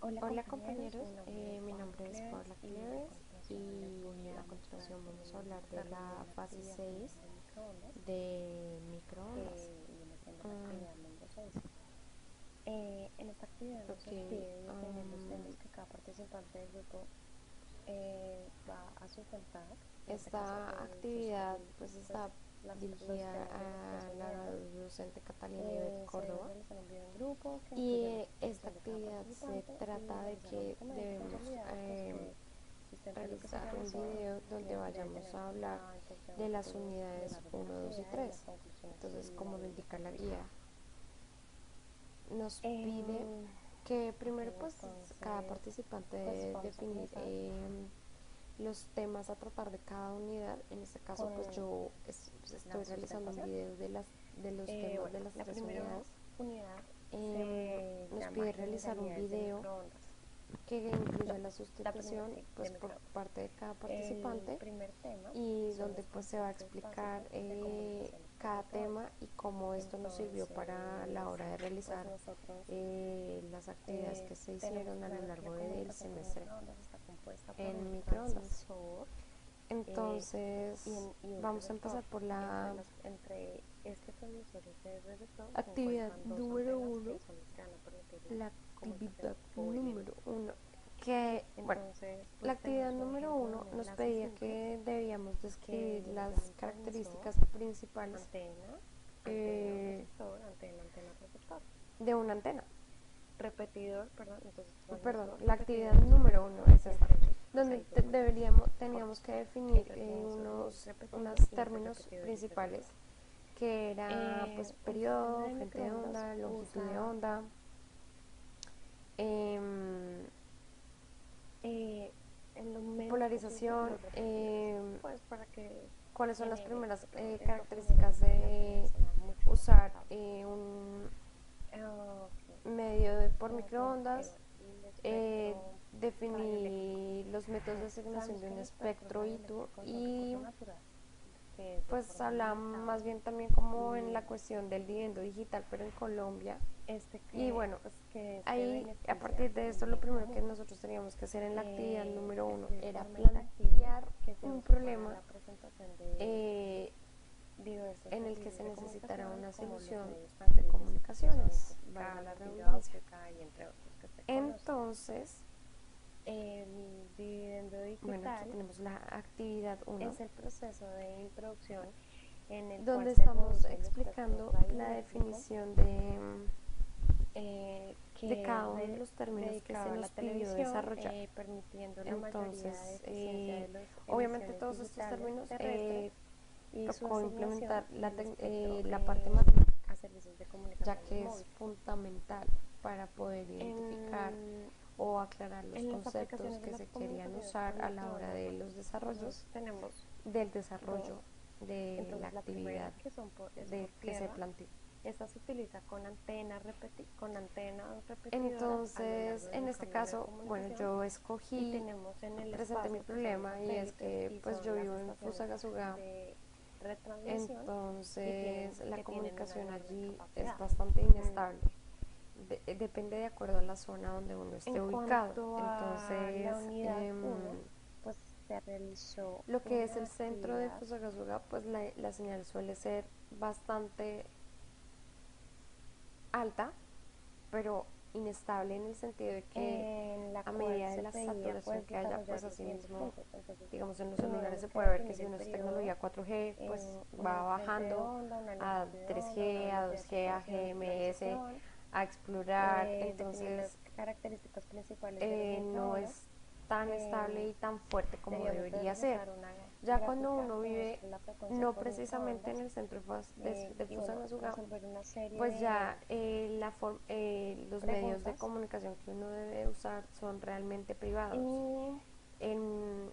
Hola compañeros, mi nombre es Paula Cleves y a continuación vamos a hablar de la fase 6 de microondas. Mm, En esta actividad nos ok, pide definir los temas um, que cada participante del grupo va a sustentar. En este caso, esta actividad pues está los dirigida temas de las a la unidades docente Catalina Ibet se debe Córdoba realizar un video en grupo que incluya la y esta exposición de cada actividad se participante y trata de realizar un que documento. En debemos realidad, que sustente lo que se realizar un realizó, video donde debe vayamos tener a hablar la intención, de las objetivos de unidades la 1, 2 y actividad y las 3. conclusiones Entonces, y como la lo indica la bibliografía. guía, nos pide Em, que ok, primero pues cada entonces, participante pues debe vamos a definir comenzar los temas a tratar de cada unidad. En este caso con pues yo estoy la realizando un sustentación. video de los temas Bueno, de las la tres primera unidades. unidad se Nos llama pide realizar un generalidades de video microondas. que No, incluya la la primera, sustentación sí, de pues por microondas. parte de cada El participante primer tema y son donde los pues se va a conceptos explicar básicos de comunicaciones por cada microondas. tema y cómo esto nos sirvió para la Entonces, hora de pues realizar nosotros las actividades que se tenemos hicieron a lo claro que la largo del comunicación por semestre microondas está compuesta por en un microondas. transmisor eh, Entonces y un vamos a receptor. empezar por la Entre este transmisor y este receptor se actividad encuentran dos número antenas uno. que son las que van a permitir la La comunicación actividad por línea. número uno, que bueno, Entonces, la pues actividad tenemos un número ejemplo de uno un nos enlace pedía simple que debíamos describir que las desde un transmisor, características principales antena, antena, eh, receptor, antena, antena, receptor. de una antena. Repetidor, perdón, entonces Perdón, transmisor, la actividad repetidor y número uno es esta, interruptor. Pues donde ahí lo muestran teníamos cortos. que definir Entre transmisor y repetidor unos y entre términos repetidor y principales, receptor. que era pues Un sistema periodo, de frente de microondas onda, longitud de usa onda, em, eh, en lo menos posible polarización, los repetidores, pues para que cuáles son las genere, primeras perdón, esto genere características comunicación y de sea mucho más usar estable. un Ok, medio por entonces, microondas, bueno, el espectro radioeléctrico. definir los métodos de asignación de Sabemos que un el espectro espectro ITU radioeléctrico es un recurso y natural que es de pues forma habla limitable más bien también como en y la cuestión del dividendo digital, pero en Colombia. este Y que, bueno, pues que este ahí a beneficia partir de un esto lo bien primero que común. nosotros teníamos que hacer en la actividad número uno Este era informe tangible plantear que se un usa para problema la presentación de eh, diversos en el que servicios se de necesitará comunicación, una como los solución medios de tangibles que son comunicaciones, valga cada la la fibra redundancia. óptica y entre otros que se conocen. Entonces, El dividendo bueno, aquí digital tenemos la actividad uno es el proceso de introducción en el cual donde se estamos reduce el espectro explicando la radioeléctrico definición de que cada es uno de los términos que se dedicado a la nos pidió televisión, desarrollar. permitiendo la mayoría de Entonces, eficiencia de las obviamente emisiones todos estos digitales términos terrestres y su tocó asignación implementar del espectro la parte matemática, a servicios de ya comunicaciones que es móviles. fundamental para poder identificar En, o aclarar los en las conceptos aplicaciones de que las se querían comunicaciones por usar a la hora microondas, de bueno, los nosotros desarrollos, tenemos del dos. desarrollo de la Entonces la primera actividad es por que se tierra. planteó. Esta se utiliza con antenas repetidoras a lo largo Entonces, de en un este camino de caso, bueno, comunicación yo y escogí, tenemos en el presenté mi espacio que son los problema y es satélites que y pues son yo las vivo en estaciones Fusagasugá. de retransmisión Entonces la que tienen una comunicación enorme allí es capacidad. bastante Mm, inestable. Depende de acuerdo a la zona donde uno En esté ubicado. cuanto a la Entonces, unidad 1, pues se realizó lo que es una el centro de actividad Fusagasugá, pues la señal suele ser bastante alta, pero inestable en el sentido de que en la a cual medida de se la pedía saturación pues que haya, pues desarrollar los así siguientes mismo, puntos. Entonces, digamos en los celulares tuvimos se que puede ver que definir si el uno es periodo, tecnología 4G, pues una va frente de bajando onda, una a longitud de onda, una 3G, a velocidad de 2G, a propagación y GMS, polarización, a explorar. definir las Entonces características principales de los no microondas. es tan estable y tan fuerte como Debíamos de debería ser. realizar una Ya cuando gráfica uno que vive muestre la frecuencia no por precisamente en microondas el centro de y bueno, Fusagasugá, resolver una serie pues de ya los medios de preguntas comunicación que uno debe usar son realmente privados. y En,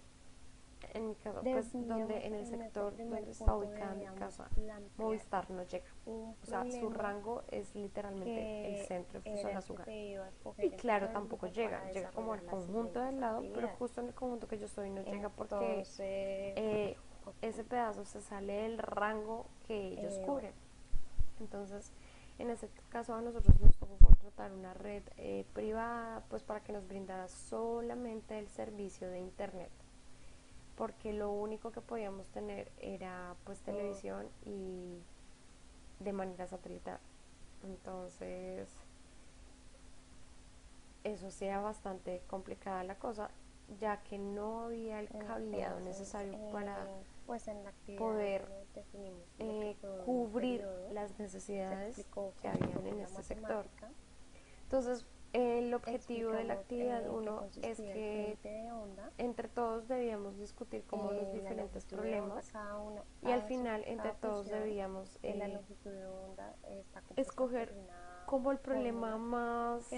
en mi caso, pues debíamos en el en este sector primer donde está punto ubicada mi debíamos casa, plantear Movistar no llega. un O sea, su problema rango es literalmente el que centro de era el que Fusagasugá. se iba a Y escoger en claro, todo el tampoco grupo llega, para llega como desarrollar al las conjunto del siguientes lado, pero actividades. justo en el conjunto que yo estoy no llega porque Entonces, ok, ese pedazo se sale del rango que ellos bueno, cubren. Entonces, en ese caso a nosotros nos tocó contratar una red privada, pues para que nos brindara solamente el servicio de internet, porque lo único que podíamos tener era pues televisión y de manera satelital. Entonces eso hacía bastante complicada la cosa, ya que no había el cableado necesario para pues en la actividad poder definimos cubrir las necesidades que habían en este sector. Entonces, el objetivo de la actividad 1 es que entre todos debíamos discutir como los diferentes problemas y al final entre todos debíamos escoger como el problema más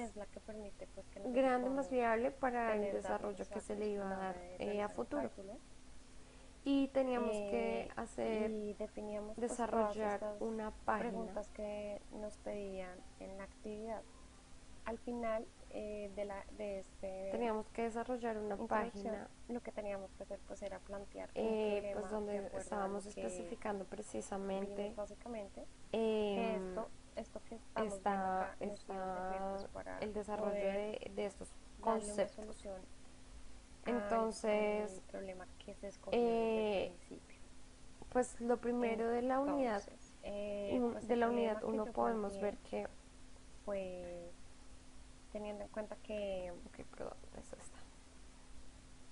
grande, más viable para el desarrollo que se le iba a dar a futuro. Y teníamos que desarrollar una página. Preguntas que nos pedían en la actividad. Al final teníamos que desarrollar una página, lo que teníamos que hacer pues era plantear pues donde estábamos especificando precisamente básicamente esto que está el desarrollo de estos conceptos. Entonces, el problema que se escogió desde el principio. Pues lo primero de la unidad, unidad 1 podemos ver que pues teniendo en cuenta que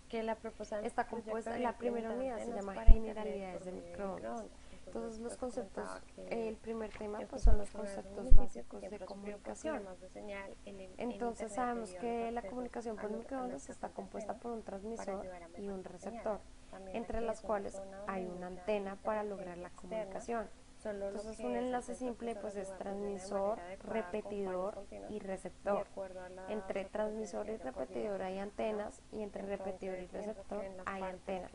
que la propuesta está compuesta, la primera unidad se llama generalidades de microondas. Entonces los conceptos, el primer tema pues son los conceptos básicos de comunicación. Entonces sabemos que la comunicación por microondas está compuesta por un transmisor y un receptor, entre las cuales hay una antena para lograr la comunicación. Entonces un enlace simple pues es transmisor, repetidor y receptor. Entre transmisor y repetidor hay antenas y entre repetidor y receptor hay antenas.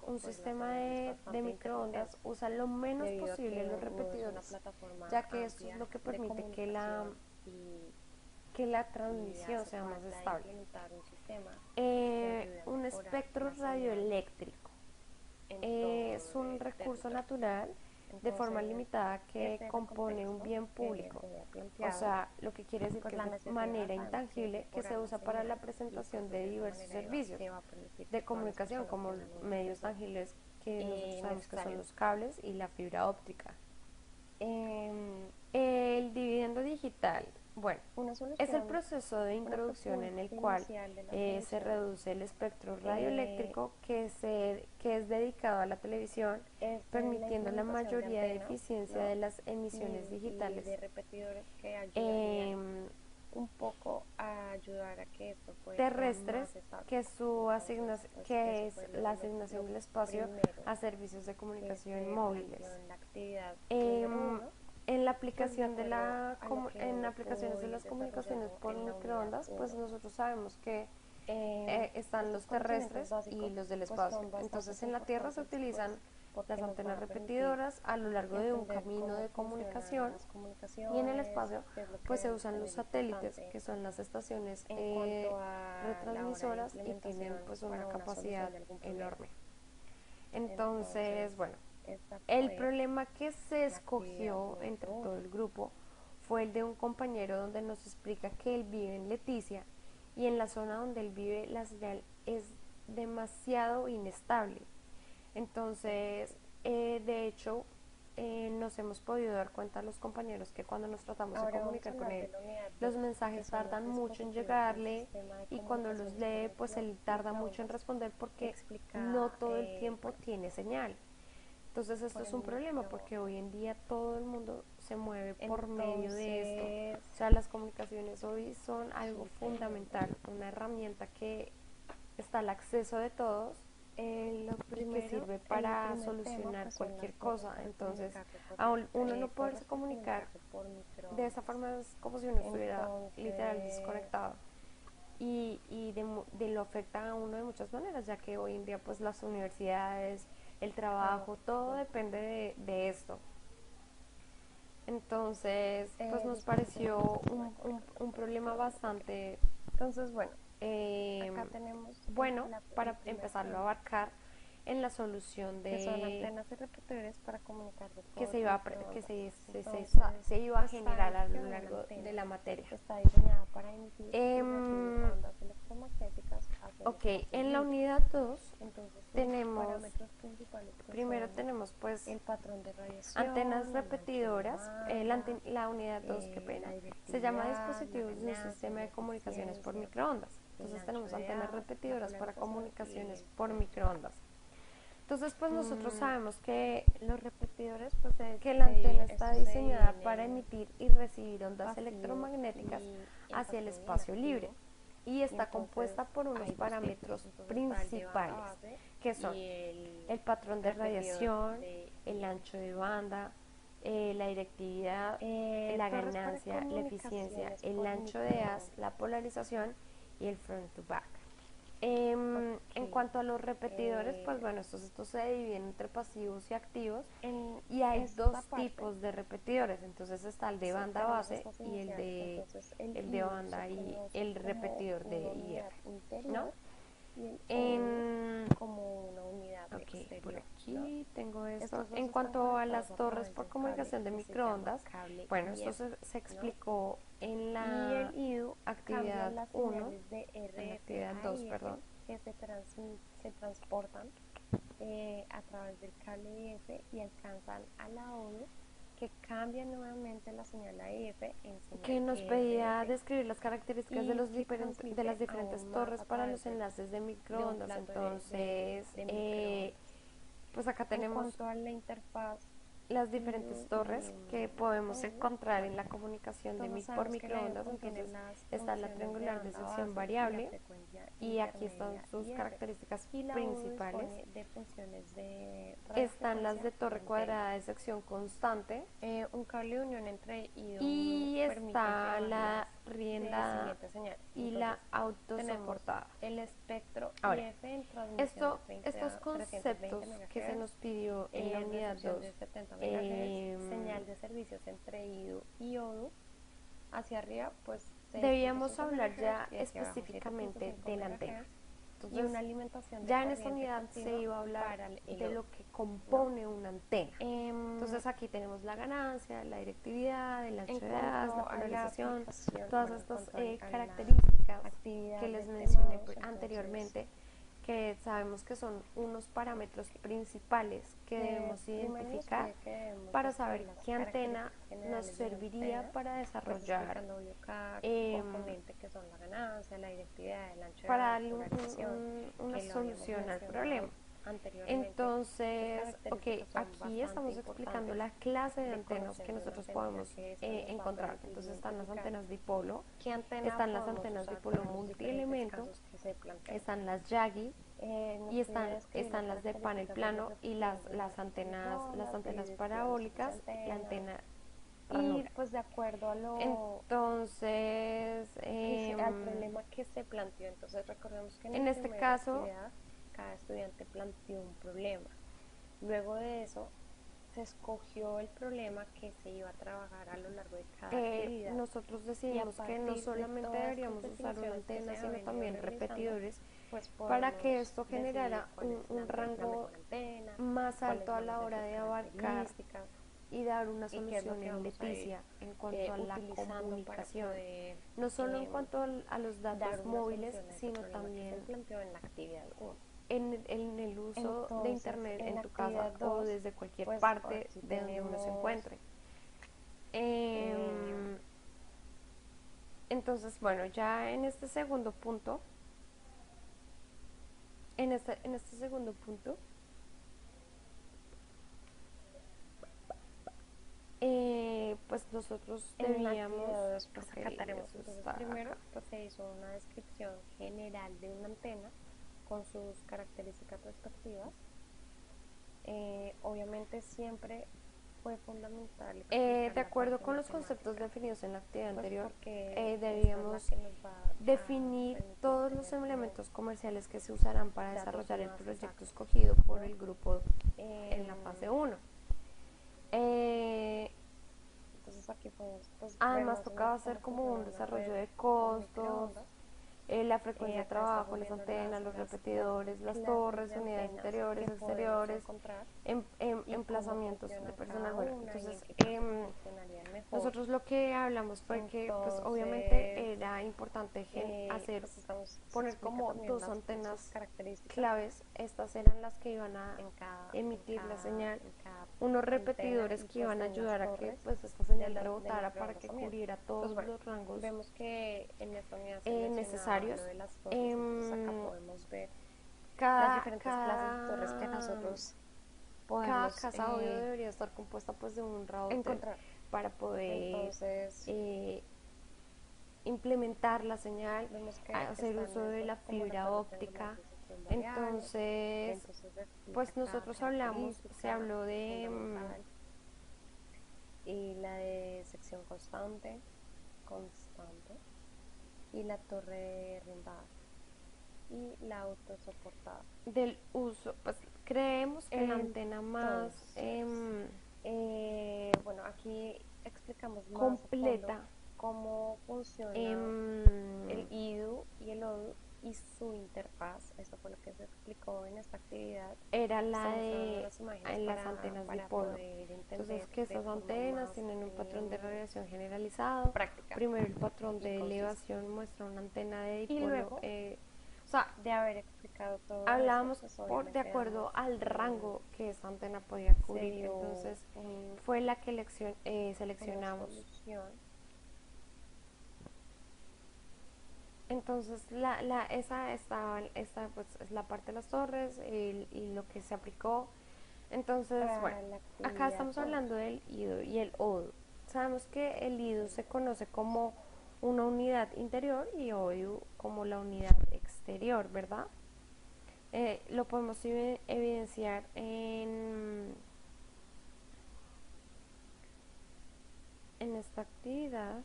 Un sistema de microondas usa lo menos posible los repetidores, ya que esto es lo que permite que la transmisión sea más estable. Un espectro radioeléctrico es un recurso natural de forma limitada que compone un bien público, o sea, lo que quiere decir que es de manera intangible que se usa para la presentación de diversos servicios de comunicación como medios tangibles que nosotros sabemos que son los cables y la fibra óptica. El dividendo digital, bueno, es el proceso de introducción en el cual se reduce el espectro radioeléctrico que es dedicado a la televisión, permitiendo la mayoría de eficiencia de las emisiones digitales. Un poco a ayudar a que esto terrestres, que es la asignación del espacio a servicios de comunicación móviles. En la aplicación en aplicaciones de las comunicaciones por microondas, pues nosotros sabemos que están los terrestres y los del espacio. Entonces en la Tierra se utilizan las antenas repetidoras a lo largo de un camino de comunicación y en el espacio pues se usan los satélites, que son las estaciones retransmisoras y tienen pues una capacidad enorme. Entonces, bueno, el problema que se escogió entre todo el grupo fue el de un compañero donde nos explica que él vive en Leticia y en la zona donde él vive la señal es demasiado inestable. Entonces, de hecho, nos hemos podido dar cuenta los compañeros que cuando nos tratamos de comunicar con él, los mensajes tardan mucho en llegarle y cuando los lee, pues él tarda mucho en responder porque no todo el tiempo tiene señal. Entonces esto es un problema porque hoy en día todo el mundo se mueve por medio de esto. O sea, las comunicaciones hoy son algo fundamental, una herramienta que está al acceso de todos y que sirve para solucionar cualquier cosa. Entonces, aún uno no poderse comunicar de esa forma es como si uno estuviera literal desconectado. Y de lo afecta a uno de muchas maneras, ya que hoy en día pues las universidades, el trabajo, todo depende de esto. Entonces, pues nos pareció un problema bastante, entonces bueno, bueno para empezarlo a abarcar. en la solución que son antenas y repetidores para comunicar que se iba a pues, generar a sabes que lo una largo de antena la materia. está diseñada para emitir y recibir ondas electromagnéticas hacia el Ok, espacio en la libre. unidad 2 Entonces, sus tenemos, parámetros principales pues, primero son tenemos pues el patrón de radiación, antenas el ancho de repetidoras, banda, la unidad 2, qué pena, la se llama directividad, la dispositivos de un ganancia, sistema la de comunicaciones por eficiencia, microondas. el Entonces ancho tenemos de antenas haz, la repetidoras para polarización y comunicaciones el por flujo. microondas. Entonces pues nosotros sabemos que Los repetidores pues la antena está diseñada dividen para en emitir y recibir ondas pasivo electromagnéticas y en hacia el pasivo y en espacio libre, activo. y está Entonces compuesta por unos hay dos tipos. parámetros Entonces está el de banda principales, base que son y el patrón de repetidor radiación, de el ancho de banda, la directividad, la torres para ganancia, la eficiencia, comunicaciones el por ancho de haz, microondas. la polarización y el front to back. Ok. En cuanto a los repetidores, pues bueno, estos se dividen entre pasivos y activos, y hay dos tipos de repetidores. Entonces está el de banda base y Entonces, el de banda y el repetidor de IF, ¿no? Y el como una unidad Ok, exterior, por aquí ¿no? tengo esto. Estos dos En están cuanto a las conectados a torres través por de un comunicación de cable que se llama microondas, cable bueno, IF, esto se ¿no? explicó en Y la el IDU cambia actividad las 1, señales de en la RF actividad a 2, IF perdón. que se transportan a través del cable IF y alcanzan a la ODU, que cambia nuevamente la señal AF en señal Que nos pedía describir las características de, y las que diferentes aún más torres a para través los enlaces de de un microondas. plato Entonces, de microondas. pues acá En tenemos cuanto a la interfaz las diferentes IDU torres que podemos ODU, encontrar en la comunicación de entonces por sabemos que la IDU microondas. contiene Entonces las está la funciones de triangular de banda sección base y la variable, frecuencia y aquí están intermedia sus IF. características Y la ODU principales. dispone de funciones de Están las radiofrecuencia de y torre antena. cuadrada de sección constante, Un cable de unión entre IDU y permite está llevar la las rienda siguientes señales. y Entonces, la tenemos autosoportada. el espectro Ahora, IF en transmisión de 30 estos a 320 conceptos que se MHz, nos pidió en la unidad recepción 2, de 70 MHz, señal de servicios entre IDU y ODU. Hacia arriba, pues se debíamos dispuso 5 hablar MHz ya y hacia abajo específicamente 7.5 de la antena. MHz. Y Entonces, una alimentación de ya en esta corriente unidad se continua iba a hablar para el de ODU, lo que compone ¿no? una antena. Entonces aquí tenemos la ganancia, la directividad, el ancho de haz, la polarización, todas estas características que les mencioné anteriormente, que sabemos que son unos parámetros principales que debemos identificar para saber qué antena nos serviría para desarrollar, que son la ganancia, la directividad, el ancho de para banda, darle una solución al problema. Entonces, ok, aquí estamos explicando la clase de antenas que nosotros podemos encontrar. Entonces están las antenas dipolo, están las antenas dipolo multielemento, están las Yagi, y están las de panel plano y las antenas parabólicas, la antena y ranura. pues de acuerdo a Entonces, al problema que se planteó, entonces recordemos que en este caso, actividad cada estudiante planteó un problema. Luego de eso se escogió el problema que se iba a trabajar a lo largo de cada actividad. Nosotros decidimos que no solamente deberíamos usar una antena, sino también repetidores, pues para que esto generara un rango más alto a la hora de abarcar y dar una solución en Leticia en cuanto a la comunicación, no solo en cuanto a los datos móviles, sino también en el uso de internet en tu casa o desde cualquier parte de donde uno se encuentre. Entonces, bueno, ya en este segundo punto, pues nosotros debíamos, pues acataremos. Entonces primero pues se hizo una descripción general de una antena con sus características respectivas. Obviamente siempre fue fundamental de acuerdo con los conceptos definidos en la actividad anterior, debíamos definir todos los elementos comerciales que se usarán para desarrollar el proyecto escogido por el grupo en la fase 1. Entonces aquí pues además tocaba hacer como un desarrollo de costos la frecuencia de acá está trabajo, las poniendo antenas, los las repetidores, las clases torres, de unidades antenas interiores, que podemos exteriores, encontrar y cómo emplazamientos de funcionan personal. cada Bueno, una y en entonces qué casos funcionarían mejor. nosotros lo que hablamos fue que pues obviamente Entonces, era importante hacer, se poner explica como también dos sus antenas características claves. Estas eran las que iban a emitir la señal, en cada unos antena repetidores y que pues iban a en las ayudar a que torres pues esta señal de los rebotara para rangos que también. cubriera Pues todos bueno, los rangos vemos que en esta unidad se mencionaba lo necesarios. de las torres, entonces acá podemos ver las Cada, diferentes clases de torres que cada, nosotros cada podemos casa audio debería estar compuesta pues de un router encontrar. para poder Entonces, implementar la señal, vemos que hacer están uso de la como fibra rectángulos triangulares óptica. de sección variable, Entonces, entonces explica pues cada nosotros hablamos, se característica habló de fundamental y la de sección constante y la torre rimbada y la autosoportada. del uso, pues creemos que la antena más Entonces, bueno, aquí explicamos más a fondo completa cómo funciona el IDU y el ODU y su interfaz. Eso fue lo que se explicó en esta actividad. era la Estamos dando de las imágenes las antenas para dipolo. poder Entonces, entender que de estas forma antenas más tienen un patrón de radiación generalizado. práctica Primero, el patrón y de concisa. elevación muestra una antena de Y dipolo. luego O sea, de haber explicado todo esto, hablábamos pues de obviamente acuerdo damos, al rango que esta antena podía se cubrir. dio Entonces, fue la que una seleccionamos. solución. Entonces, esta pues, es la parte de las torres y lo que se aplicó. Entonces, bueno, Para la acá actividad estamos 2. hablando del IDU y el ODU. Sabemos que el IDU se conoce como una unidad interior y ODU como la unidad exterior, ¿verdad? Lo podemos evidenciar en esta actividad.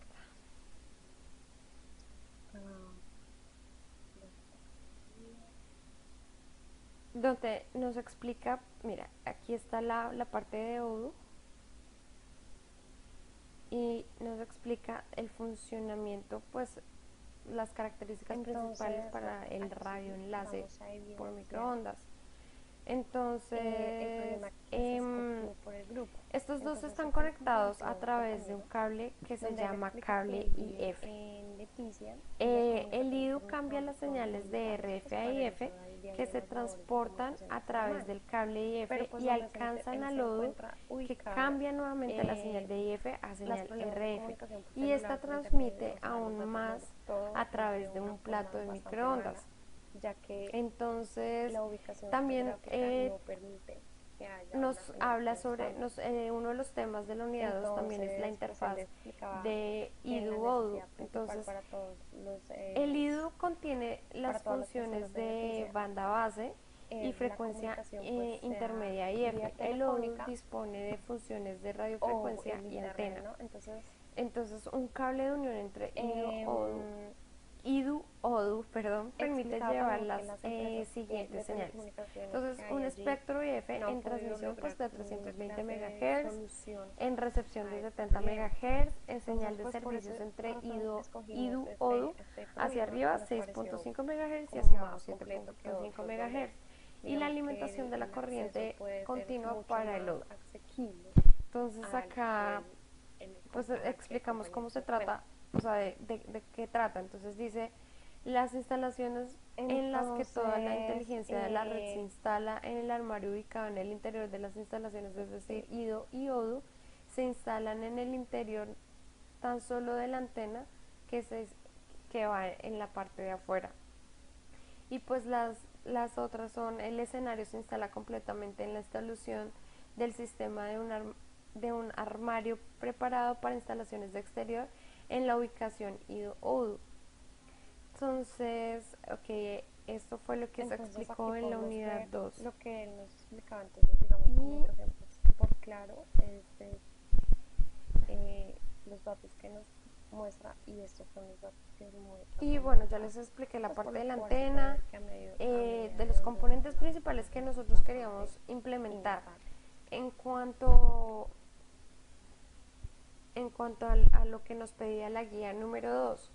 Donde nos explica, mira, aquí está la parte de ODU y nos explica el funcionamiento, pues las características principales para el radioenlace por microondas. Entonces, el problema que se escogió por el grupo. estos dos Entonces, están esta conectados a información, través de un compañero, cable que se donde él llama explica que cable él vive IF. en Leticia y las El comunicaciones IDU por cambia las microondas fueron señales de publicadas, pues, RF a para el IF uso diario que de se las labores de transportan a comunicaciones través normales. del cable IF Pero pues y donde alcanzan él al se ODU encuentra que ubicado, cambia nuevamente la señal de IF a señal problemas de RF comunicación por y esta celular, por internet, transmite o sea, los aún datos más móviles, todo a través de una un forma plato de bastante mala, microondas. ya que Entonces, la ubicación también geográfica no permite que haya una nos señal habla sobre, constante. uno de los temas de la unidad 2 también es la Entonces, pues él interfaz explicaba de que la IDU-ODU. necesidad principal Entonces, para todos el IDU contiene para las todas las personas funciones de de Leticia banda base y es la frecuencia comunicación, pues sea intermedia vía IF. El ODU telefónica dispone de funciones de o radiofrecuencia el y internet, antena. ¿no? Entonces, un cable de unión entre Em, IDU-ODU, permite explicaba llevar también que las las empresas siguientes de señales. telecomunicaciones que Entonces, hay un allí espectro IF no han en podido transmisión pues, lograr de ninguna 320 clase de MHz, solución en recepción a de este 70 problema. MHz, en señal Entonces, de pues por servicios esa entre razón escogimos IDU-ODU este hacia problema arriba que nos pareció 6.5 MHz y como hacia abajo más completo que 7.5 otros, donde MHz y la digamos alimentación que de la el acceso corriente puede ser continua mucho para el más ODU. asequible Entonces al que acá el pues explicamos compañero. cómo se Bueno, trata, o sea, de qué trata. Entonces dice, las instalaciones en las que toda la entonces, inteligencia de la red se instala en el armario ubicado en el interior de las instalaciones, es decir, IDO y ODU, se instalan en el interior tan solo de la antena que va en la parte de afuera. Y pues las otras son, el escenario se instala completamente en la instalación del sistema de un armario preparado para instalaciones de exterior en la ubicación IDO-ODU. Entonces, ok, esto fue lo que se explicó en la unidad 2. Lo que él nos explicaba, entonces, digamos, comunicación pues, por claro, los datos que nos muestra y estos son los datos que nos muestra. Y bueno, ya les expliqué la parte de la antena, de los componentes principales que nosotros queríamos implementar. En cuanto a lo que nos pedía la guía número 2,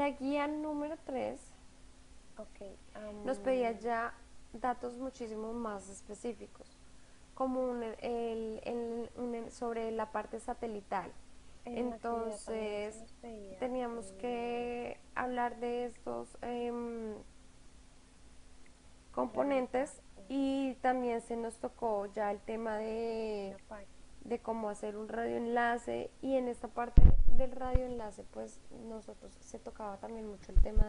la guía número 3 nos pedía ya datos muchísimo más específicos, como sobre la parte satelital. Entonces teníamos que hablar de estos componentes, y también se nos tocó ya el tema de cómo hacer un radioenlace, y en esta parte del radioenlace pues nosotros se tocaba también mucho el tema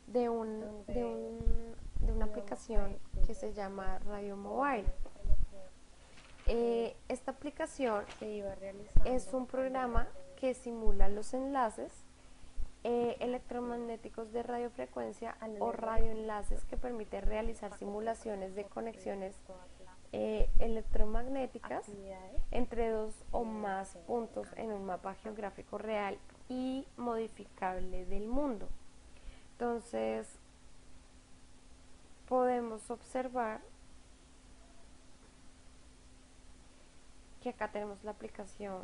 de una aplicación que se llama Radio Mobile. Esta aplicación es un programa que simula los enlaces electromagnéticos de radiofrecuencia o radioenlaces, que permite realizar simulaciones de conexiones electromagnéticas entre dos o más puntos en un mapa geográfico real y modificable del mundo. Entonces podemos observar que acá tenemos la aplicación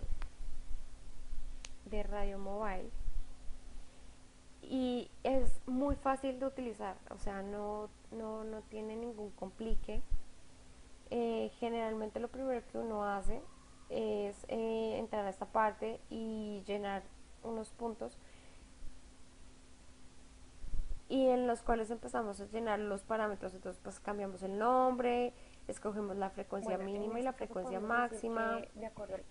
de Radio Mobile y es muy fácil de utilizar, o sea, no tiene ningún complique. Generalmente lo primero que uno hace es entrar a esta parte y llenar unos puntos, y en los cuales empezamos a llenar los parámetros. Entonces pues cambiamos el nombre, escogemos la frecuencia mínima y la frecuencia máxima.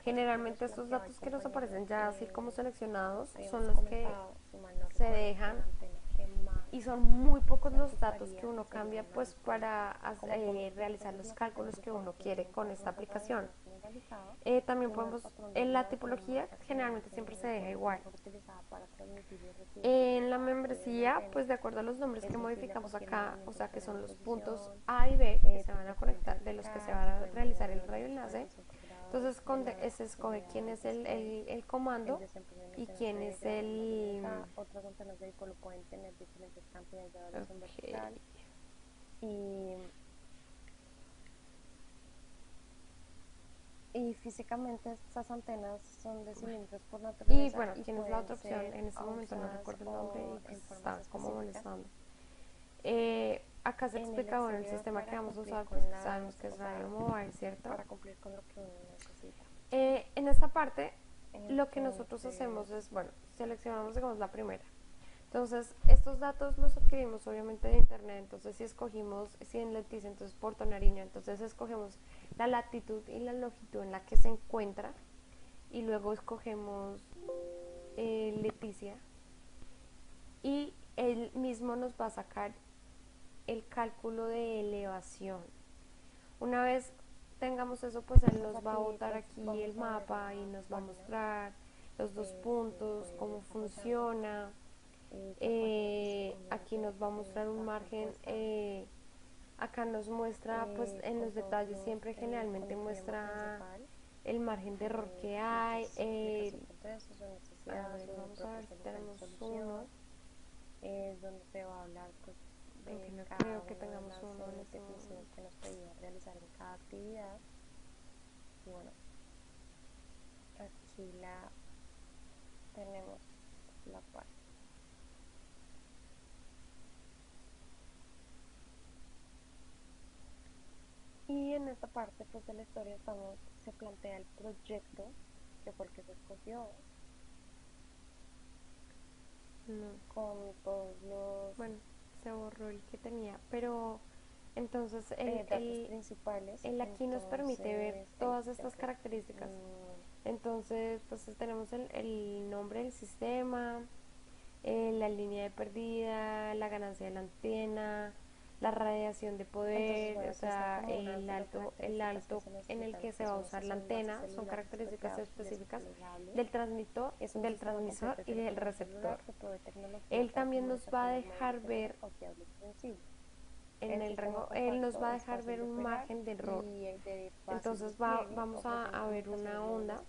Generalmente estos datos que nos aparecen ya así como seleccionados son los que se dejan, y son muy pocos los datos que uno cambia pues para realizar los cálculos que uno quiere con esta aplicación. También podemos, en la tipología generalmente siempre se deja igual. En la membresía, pues de acuerdo a los nombres que modificamos acá, o sea que son los puntos A y B que se van a conectar, de los que se va a realizar el radioenlace. Entonces se escoge quién es el comando y quién es el... Otras antenas de vehículo pueden tener diferentes cantidades de variación vertical. Y físicamente estas antenas son de cilindros por naturaleza. Y bueno, ¿quién es la otra opción? En este momento no recuerdo el nombre y pues estaba como molestando. Acá se explica, bueno, el sistema que vamos a usar, pues sabemos que es Radio Mobile, ¿cierto? Para cumplir con lo que uno necesita. En esta parte, lo que nosotros hacemos es, bueno, seleccionamos, digamos, la primera. Entonces, estos datos los adquirimos obviamente de internet. Entonces, si en Leticia, entonces Puerto Nariño, entonces escogemos la latitud y la longitud en la que se encuentra, y luego escogemos Leticia, y él mismo nos va a sacar el cálculo de elevación. Una vez tengamos eso, pues él nos va a botar aquí el mapa y nos va a mostrar los dos puntos, cómo funciona. Aquí nos va a mostrar un margen, acá nos muestra pues en los detalles, siempre generalmente muestra el margen de error que hay. Vamos a ver si tenemos uno, es donde se va a hablar pues aunque no creo que tengamos uno en este definiciones que nos pedía realizar en cada actividad. Y bueno, aquí tenemos la parte. Y en esta parte pues de la historia se plantea el proyecto, que fue el que se escogió. Con todos los... Bueno, se borró el que tenía, pero entonces datos principales. Él aquí nos permite ver todas estas características. Entonces pues tenemos el nombre del sistema, la línea de pérdida, la ganancia de la antena, la radiación de poder. Entonces, bueno, o sea, el alto en el que se va a usar la antena, son características específicas del transmisor y del receptor. Él también nos va a dejar ver en el rango, él nos va a dejar ver un margen de error. Entonces vamos a ver una onda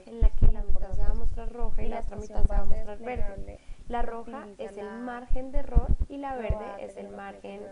en la que la mitad se va a mostrar roja y la otra mitad se va a mostrar verde. La roja es el margen de error y la verde es el margen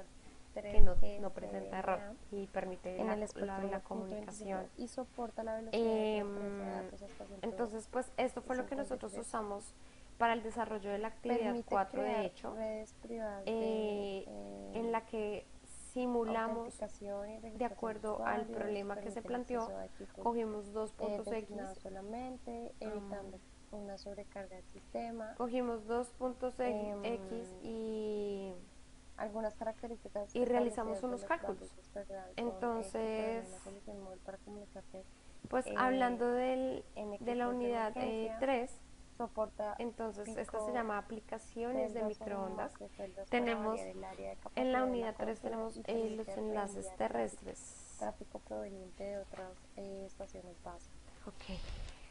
que no presenta error y permite la comunicación. Y soporta la velocidad de transferencia de datos hasta 120. Entonces pues esto fue lo que nosotros usamos para el desarrollo de la actividad permite 4 de crear hecho, redes privadas en la que simulamos autenticación y de registración de acuerdo al usuarios, problema que se permite el planteó, acceso a equipos cogimos dos puntos X, designados solamente, evitando una sobrecarga del sistema. cogimos dos puntos X Algunas características y realizamos establecidas de unos los cálculos. bases esperadas son Entonces, una solución móvil para comunicarte pues hablando en de la equipos de unidad emergencia, 3, soporta entonces esta se pico, llama aplicaciones de celdas o microondas. macroceldas para Tenemos, variar el área de en la capacidad de la unidad 3 consola tenemos y permite los enlaces reenviar terrestres. tráfico proveniente de otras estaciones base. Ok,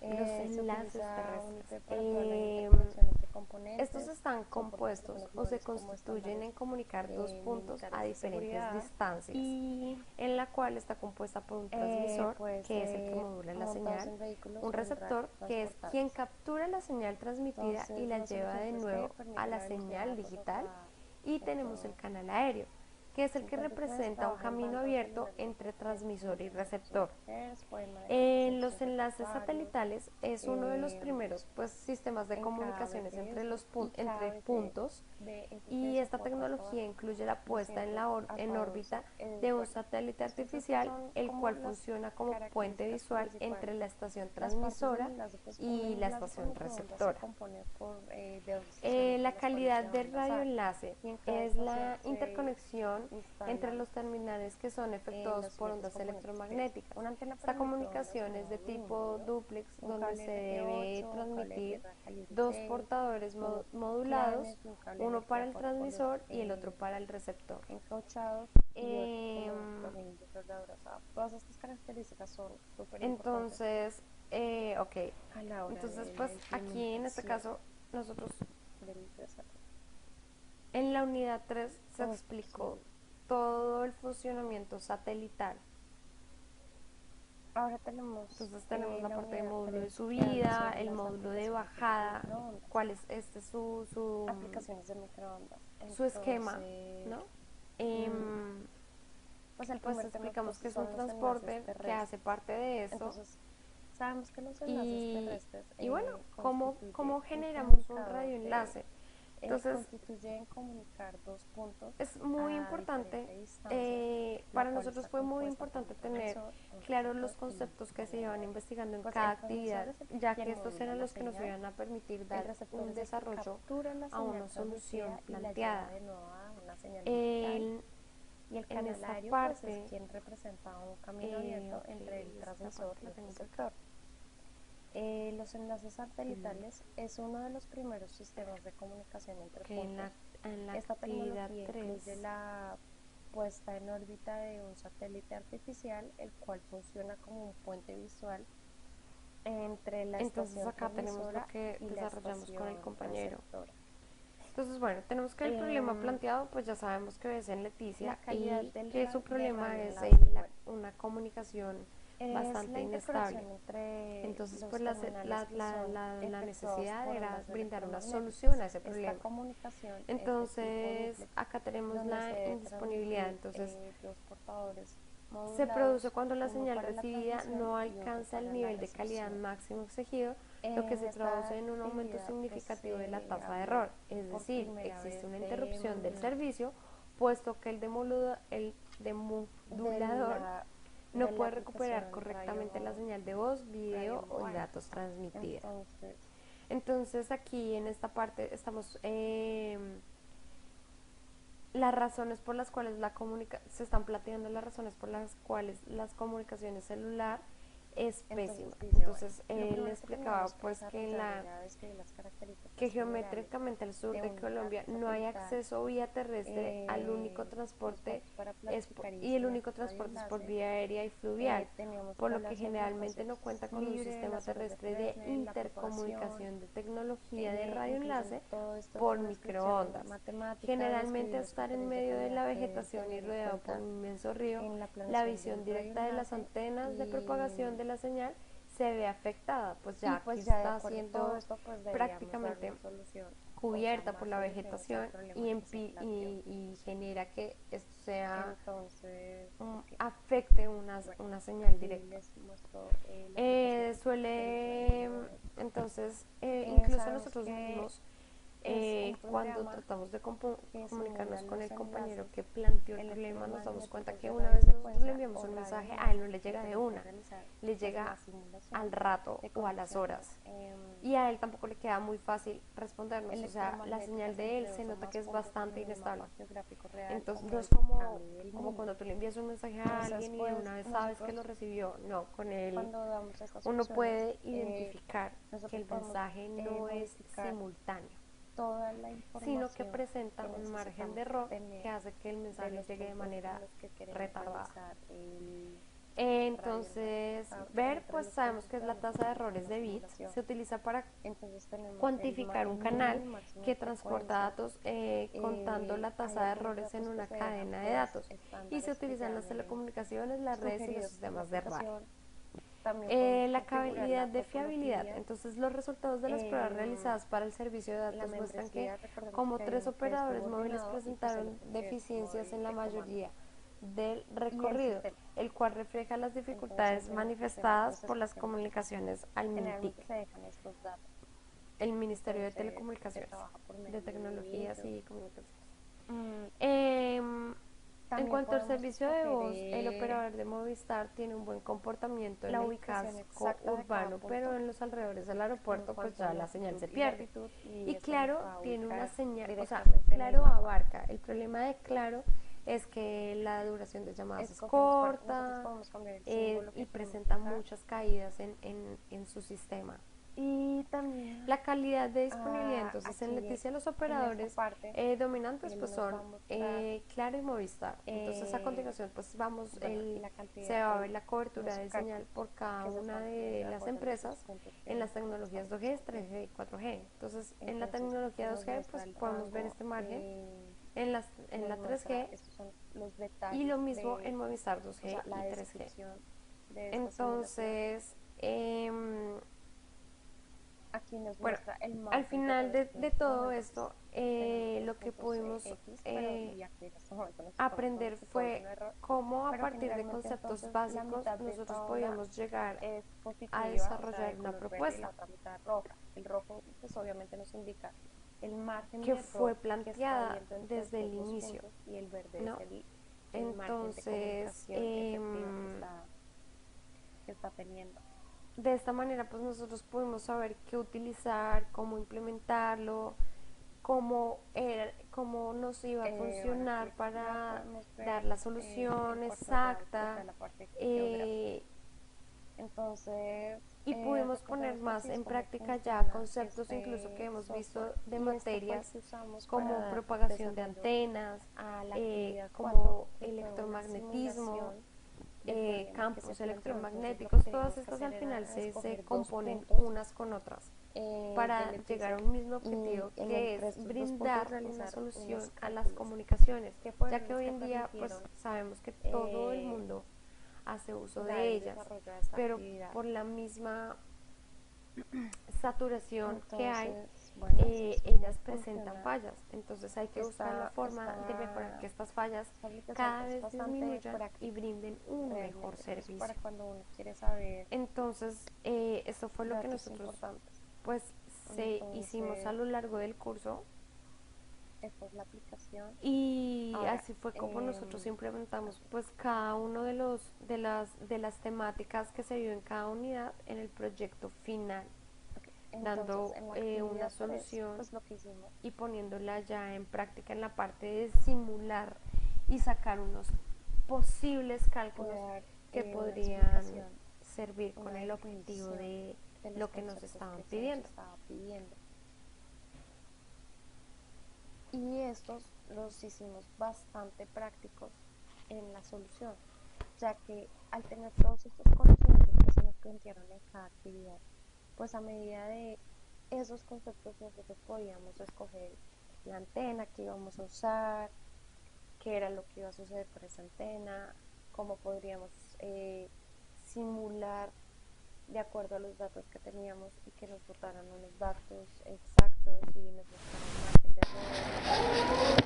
los Se enlaces utiliza un terrestres. IP para toda la interconexión entre Estos componentes, están soporta compuestos teléfonos o se móviles como constituyen en estándares comunicar dos puntos a militares de diferentes seguridad distancias, y en la cual está compuesta por un transmisor, que es el que modula la montados señal, en vehículos un o en receptor, que es quien transportables. captura la señal transmitida y Entonces, la la lleva solución de 3G nuevo a permite la la velocidad señal digital. arropada Y en tenemos el todo. canal aéreo, que es el que 53 representa un trabaja en camino bandas de abierto lugares entre de transmisor y frecuencia receptor. 200 MHz, pueden manejar Los 200 enlaces usuarios satelitales es uno de los primeros sistemas de en cada comunicaciones entre, BTS y cada entre puntos, y BSC esta soporta hasta tecnología incluye la puesta en, 200 en hasta 12. órbita de un Bueno, satélite entonces estas artificial, son el como cual las funciona como puente características visual entre principales. la estación Las partes del transmisora enlace, pues un y la enlace por estación microondas se receptora. compone de dos estaciones La por las cuales calidad se va a del enlazar radioenlace y en cada es estación la se interconexión entre instalan los terminales que son efectuados los por siguientes ondas componentes, que es electromagnéticas. una antena Esta para microondas comunicación en es de módulo y tipo módulo, dúplex, un donde cable se debe RT8, un cable de transmitir tierra calibre dos 6, portadores unos modulados, planes y un cable de uno para energía el 4 por 2 transmisor y el otro para el receptor. encauchados y otros con un Em, tornillo de soldadura. O sea, todas estas características son súper importantes entonces, ok, a la hora entonces de la pues aquí en este implementación caso nosotros del desarrollo. en la unidad 3 se Ok. explicó todo el funcionamiento satelital. Ahora tenemos Entonces tenemos la la parte de unidad módulo de 3 que habla subida, sobre el las módulo de aplicaciones de los bajada, microondas. cuál es Aplicaciones de microondas. su esquema, Entonces, ¿no? pues el Pues primer tema explicamos pues, que es un son los enlaces transporte que hace terrestres. parte de esto, Entonces, sabemos que los enlaces terrestres y bueno, ¿cómo un generamos un comunicador radioenlace? Entonces constituye en comunicar dos puntos es muy a importante, diferente distancia, la para cual nosotros está fue muy compuesta por un importante tener transmisor, un claros los receptor y un conceptos que se iban controlador. investigando en Pues cada el transmisor actividad, es ya quien que estos modula eran la los que nos señal, iban a permitir el dar receptor un es el que desarrollo captura la a señal una solución transmitida y la lleva planteada. de nuevo a una señal digital. Y el En canal esta aéreo pues es parte, quien representa un camino abierto ok, entre el esta transmisor parte y la el tengo por acá. receptor. Los enlaces satelitales es uno de los primeros sistemas de comunicación entre Que puntos. en la Esta actividad tecnología 3, incluye la puesta en órbita de un satélite artificial, el cual funciona como un puente visual entre la entonces estación acá tenemos lo transmisora que y la desarrollamos con el estación compañero. receptora. Entonces, bueno, tenemos que el problema planteado, pues ya sabemos que es en La Leticia calidad y que su de problema es radioenlace, bueno, una comunicación es bastante la inestable. interconexión entre Entonces, los pues terminales que son la efectuados necesidad por era ondas brindar una electromagnéticas. solución a ese Esta problema. comunicación es de tipo Entonces, dúplex, acá tenemos donde se la debe indisponibilidad. transmitir Entonces, dos portadores se produce modulados, cuando la uno señal para la recibida transmisión no y otro alcanza el para la nivel de calidad recepción. máximo exigido, lo que En se esta traduce en un aumento actividad pues significativo de la se tasa de habló error, es por decir, primera existe vez una interrupción del servicio, puesto que el de demodulador la, no de la puede recuperar aplicación correctamente la señal de voz, Radio video o Mobile. datos transmitida. Entonces, Entonces aquí en esta parte estamos las razones por las cuales se están planteando las razones por las cuales las comunicaciones celular es pésima. Entonces él explicaba pues que geométricamente al sur de Colombia no hay acceso vía terrestre al único transporte y el único transporte es por vía aérea y fluvial, por lo que generalmente no cuenta con un sistema terrestre de intercomunicación de tecnología de radioenlace por microondas. Generalmente estar en medio de la vegetación y rodeado por un inmenso río, la visión directa de las antenas de propagación de la señal se ve afectada, pues ya que está siendo prácticamente cubierta por la vegetación y genera que esto sea afecte una señal directa. Entonces, incluso sabemos nosotros que mismos, es un cuando programa tratamos de que comunicarnos simula con el los compañero enlaces que planteó el problema, nos damos cuenta electromagnéticos que de una vez nosotros le radiofrecuencia enviamos o un radio mensaje, a él no enlace le que llega de permite una, realizar le pues, llega la simulación al rato de o a las conexiones horas. Y a él tampoco le queda muy fácil respondernos, o sea, la señal electromagnéticas de él entre se dos o nota que más es puntos bastante en un inestable. mapa geográfico real Entonces como no el es como, cable del como mundo. cuando tú le envías un mensaje a Entonces, alguien y de pues una vez sabes que nosotros lo recibió. No, con él cuando damos estas uno opciones, puede identificar que nosotros el podemos mensaje no es modificar simultáneo, toda la sino que información presenta que un margen de necesitamos error tener que hace que el de mensaje los llegue de puntos en manera los que queremos retardada. realizar el radio enlace. Entonces, ver, Dentro de pues los sabemos puntos que es la podemos tasa de configurar errores la de bits, simulación. se utiliza para Entonces tenemos cuantificar un el mínimo canal y máximo que de transporta frecuencias. datos contando la Hay tasa de algunos errores en datos que una se dejan cadena de pues datos y se estándares que utilizan ya las vienen telecomunicaciones, las redes y los sugeridos por la sistemas de radio. aplicación. También podemos La configurar calidad la de fiabilidad. topología. Entonces, los resultados de las pruebas realizadas para el servicio de La datos muestran que, membresía, recordemos como que hay 3 uno que es operadores móviles subordinado y pues el presentaron otro que es deficiencias en móvil la de comando. mayoría del Y el recorrido, sistema. el cual refleja las dificultades Entonces, en el sistema manifestadas pues por las escogemos. comunicaciones al Generalmente MINTIC, se dejan estos datos. el Ministerio de Entonces, se Telecomunicaciones, trabaja por medio de Tecnologías ellos. y Comunicaciones. Mm, En También cuanto al podemos servicio de voz, el escoger operador de Movistar tiene un buen comportamiento en la el ubicación casco exacta de cada urbano, punto pero en los alrededores del en aeropuerto pues cuanto ya a la señal se latitud y pierde. latitud, Y esto nos Claro va a tiene una ubicar señal, o sea, directamente en el Claro mapa. abarca. El problema de Claro es que la duración de llamadas es Escogemos, bueno, nosotros corta podemos cambiar el símbolo que y queremos presenta fijar. muchas caídas en su sistema. Y también La calidad de disponibilidad, entonces en aquí Leticia los en operadores esta parte dominantes pues nos va a son mostrar Claro y Movistar. Entonces a continuación pues vamos, bueno, la se cantidad va a ver la cobertura los de crack señal por cada que se una están de teniendo de las acuerdo a los empresas puntos que en las tecnologías estamos 2G, escogiendo. 3G y 4G. Entonces en la Entonces tecnología nos 2G muestra pues el podemos ver rango, este margen, en la nos muestra, 3G estos son los detalles y lo mismo de, en Movistar o 2G sea, la y 3G. descripción de esta simulación. Entonces, Aquí nos bueno, muestra el al margen final errores de que todo tenemos. esto, Tenemos lo los que puntos pudimos X, pero y aquí en este momento nos estamos aprender dando que todo es fue un error. cómo a Pero partir de generalmente conceptos entonces la básicos mitad de nosotros esta onda podíamos llegar es a positiva, o sea, desarrollar de una color verde, y la propuesta otra mitad roja. El rojo pues obviamente nos indica el margen que de fue error que está planteada habiendo entre desde el estos dos inicio, puntos, y el verde ¿no? es el margen de Entonces, comunicación efectiva que está teniendo. de esta manera pues nosotros pudimos saber qué utilizar, cómo implementarlo, cómo nos iba a funcionar Bueno, para ver, dar la solución el exacta. la parte Entonces, y entonces, pudimos poner más en práctica ya conceptos incluso que hemos visto de materias como propagación de antenas, como electromagnetismo, campos electromagnéticos. Todas estas al final se componen unas con otras para llegar a un mismo objetivo, que es brindar una solución a las comunicaciones, ya que hoy en día pues sabemos que todo el mundo hace uso de ellas, pero por la misma saturación que hay, ellas presentan fallas. Entonces hay que buscar la forma de mejorar que estas fallas cada vez disminuyan y brinden un mejor servicio. Para cuando uno quiere saber. Entonces eso fue lo que nosotros pues hicimos a lo largo del curso. Esta es la aplicación. Y ahora, así fue como nosotros implementamos pues cada uno de las temáticas que se vio en cada unidad en el proyecto final, dando una solución pues, lo que hicimos, y poniéndola ya en práctica en la parte de simular y sacar unos posibles cálculos que podrían servir con el objetivo de lo que nos estaban pidiendo. Y estos los hicimos bastante prácticos en la solución, ya que al tener todos estos conocimientos que se nos plantearon en cada actividad, pues a medida de esos conceptos nosotros podíamos escoger la antena que íbamos a usar, qué era lo que iba a suceder con esa antena, cómo podríamos simular de acuerdo a los datos que teníamos y que nos botaran unos datos exactos y nos mostraran un margen de error.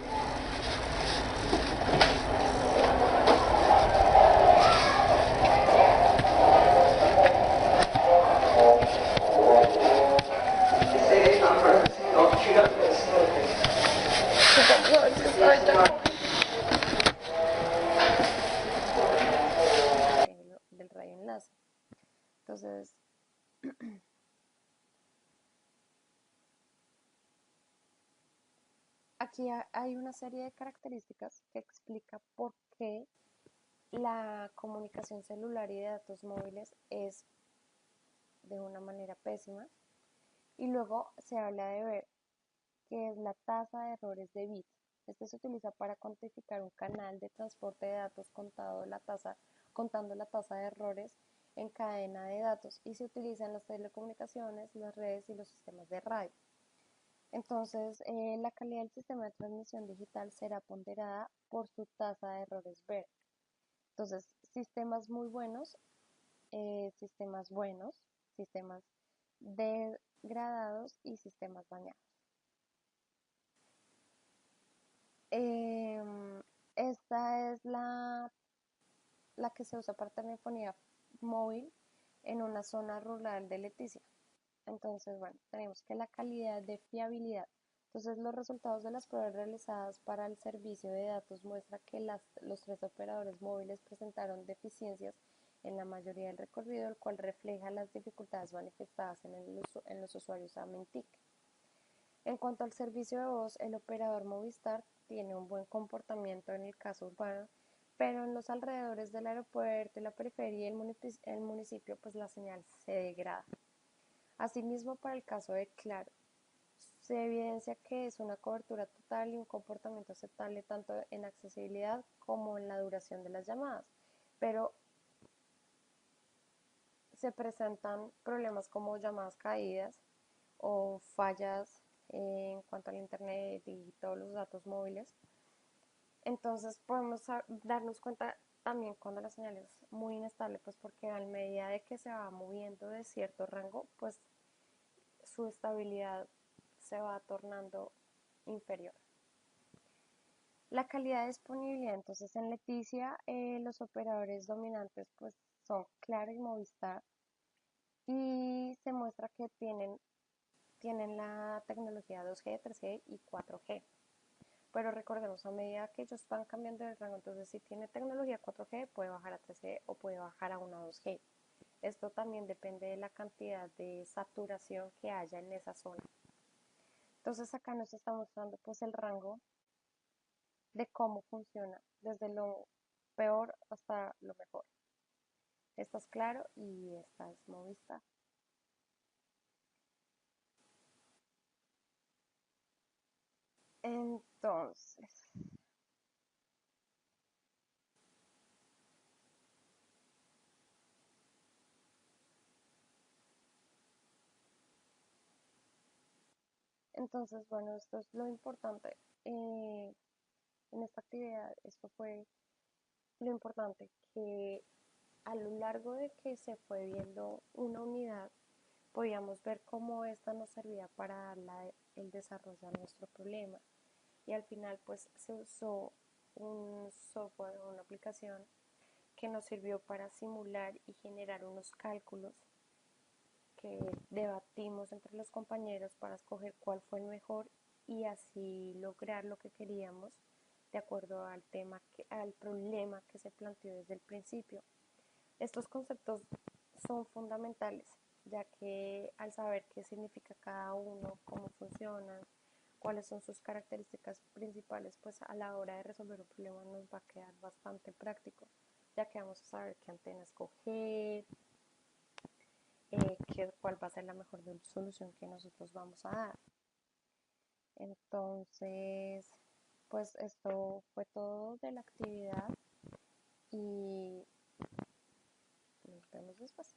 Aquí hay una serie de características que explica por qué la comunicación celular y de datos móviles es de una manera pésima. Y luego se habla de ver qué es la tasa de errores de bits. Este se utiliza para cuantificar un canal de transporte de datos contando la tasa de errores en cadena de datos y se utiliza en las telecomunicaciones, las redes y los sistemas de radio. Entonces, la calidad del sistema de transmisión digital será ponderada por su tasa de errores BERT. Entonces, sistemas buenos, sistemas degradados y sistemas dañados. Esta es la que se usa para telefonía móvil en una zona rural de Leticia. Entonces, bueno, tenemos que la calidad de fiabilidad. Entonces, los resultados de las pruebas realizadas para el servicio de datos muestra que los tres operadores móviles presentaron deficiencias en la mayoría del recorrido, el cual refleja las dificultades manifestadas en los usuarios a Mentic. En cuanto al servicio de voz, el operador Movistar tiene un buen comportamiento en el caso urbano, pero en los alrededores del aeropuerto, la periferia y el municipio, pues la señal se degrada. Asimismo, para el caso de Claro, se evidencia que es una cobertura total y un comportamiento aceptable tanto en accesibilidad como en la duración de las llamadas, pero se presentan problemas como llamadas caídas o fallas en cuanto al internet y todos los datos móviles. Entonces podemos darnos cuenta también cuando la señal es muy inestable, pues porque a medida de que se va moviendo de cierto rango, pues su estabilidad se va tornando inferior. La calidad de disponibilidad, entonces en Leticia los operadores dominantes pues son Claro y Movistar y se muestra que tienen la tecnología 2G, 3G y 4G. Pero recordemos, a medida que ellos van cambiando de rango, entonces si tiene tecnología 4G puede bajar a 3G o puede bajar a una 2G. Esto también depende de la cantidad de saturación que haya en esa zona. Entonces acá nos está mostrando pues el rango de cómo funciona, desde lo peor hasta lo mejor. Esta es Claro y esta es Movistar. Entonces, bueno, esto es lo importante. En esta actividad, esto fue lo importante, que a lo largo de que se fue viendo una unidad, podíamos ver cómo esta nos servía para el desarrollo de nuestro problema. Y al final, pues se usó un software o una aplicación que nos sirvió para simular y generar unos cálculos que debatimos entre los compañeros para escoger cuál fue el mejor y así lograr lo que queríamos de acuerdo al problema que se planteó desde el principio. Estos conceptos son fundamentales, ya que al saber qué significa cada uno, cómo funcionan, cuáles son sus características principales, pues a la hora de resolver un problema nos va a quedar bastante práctico, ya que vamos a saber qué antena escoger, cuál va a ser la mejor solución que nosotros vamos a dar. Entonces, pues esto fue todo de la actividad y nos vemos después.